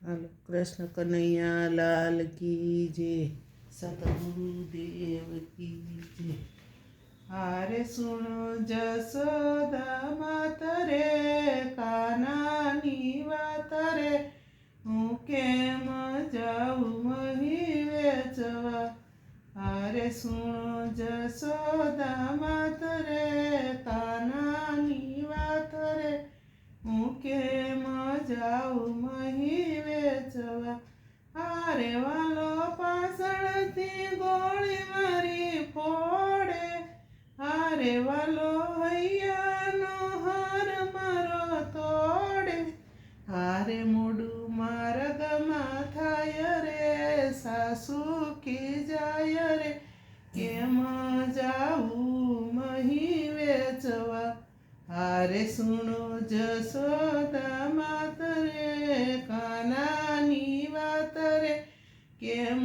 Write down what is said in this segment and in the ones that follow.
હાલો, કૃષ્ણ કનૈયા લાલ કી જય, સતગુરુદેવ કી જય. હારે સુનો જસોદા માત રે, કાનાની વાત રે, હું કેમ જાઉં મહી વેચવા. હારે સુનો જસોદા માત રે, કાનાની વાત રે, હું કેમ જાઉં મહી વેચવા. હારે વાલો પાછળથી ગોળી મારી ફોડે, હારે વાલો હૈયાનો હાર મારો તોડે. હારે મોડું માર્ગમાં થાય રે, સાસુ ખીજાય રે, કેમ જાવું મહી વેચવા. હારે સુનો જસોદા માત રે, કાનાની વાત રે, કેમ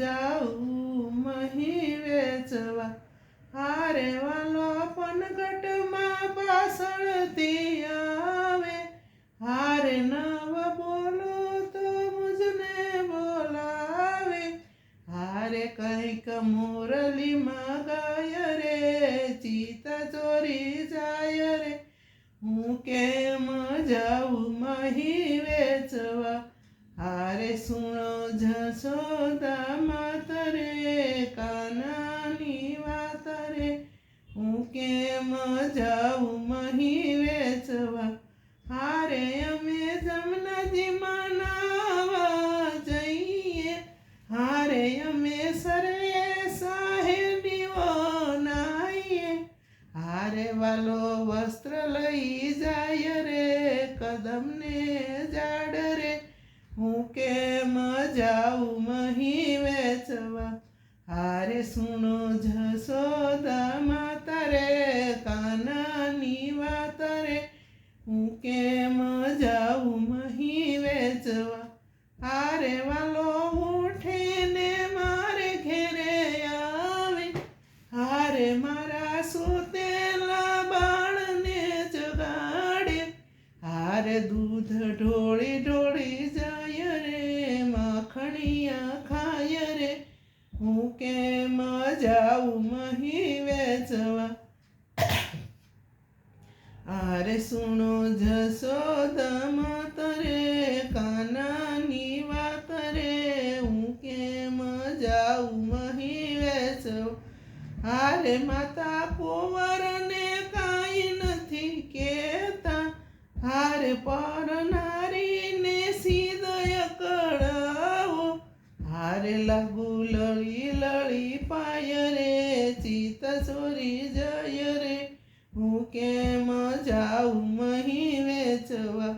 જાવું મહી વેચવા. હારે વાલો પનગટમાં પાછળથી આવે, હારે નવ બોલું તો મુજને બોલાવે. હારે કંઈક મોરલીમાં ગાય રે, ચિતા ચોરી જાય રે, હું કેમ જાઉં મહી વેચવા. હારે સુનો જસોદા માત રે, કાનાની વાત રે, હું કેમ જાઉં મહી વેચવા. હારે અમે જમનાજીમાં નાવા જઈએ, હારે અમે સર્વે સાહેબીઓ નાઈએ. હારે વાલો વસ્ત્ર લઈ જાય રે, કદમને જાડ રે, હું કેમ જાઉં મહી વેચવા. હારે સુનો જસોદા માત રે, કાનાની વાત રે, હું કેમ જાઉં મહી વેચવા. હારે વાલો ઉઠે ને મારે ઘેરે આવે, હારે મારા સુતેલા બાળને જગાડે. હારે દૂધ ઢોળી ઢોળી જાય રે, માખણિયા ખાય રે, હું કેમ જાઉં મહી વેચવા. હારે સુનો જસોદા માત રે, કાનાની વાત રે, હું કેમ જાઉં મહી વેચવા. હારે માતા કુંવરને કાંઈ નથી કહેતા, હારે પર નારીને સીધય કળાવો. હારે લાગુ લળી લળી પાય રે, ચિતા ચોરી જાય રે, હું કેમ જાઉં મહી વેચવા.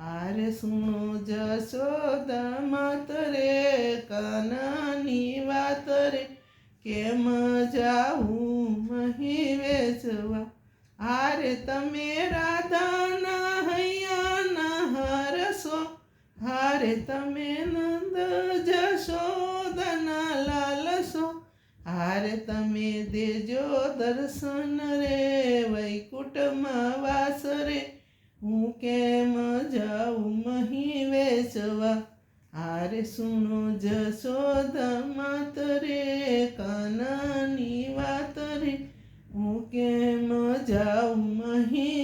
હારે સુનો જસોદા માત રે, કાનાની વાત રે, કેમ જાઉં મહી વેચવા. હારે તમે રાધાના હૈયાના હરસો, હારે તમે નંદ જશોદાના લાલસો. હારે તમે દેજો દર્શન રે, વૈકુંઠમાં વાસ રે, હું કેમ જાઉં મહી વેચવા. હારે સુનો જસોદા માત રે, કાનાની વાત રે, હું કેમ જાઉં મહી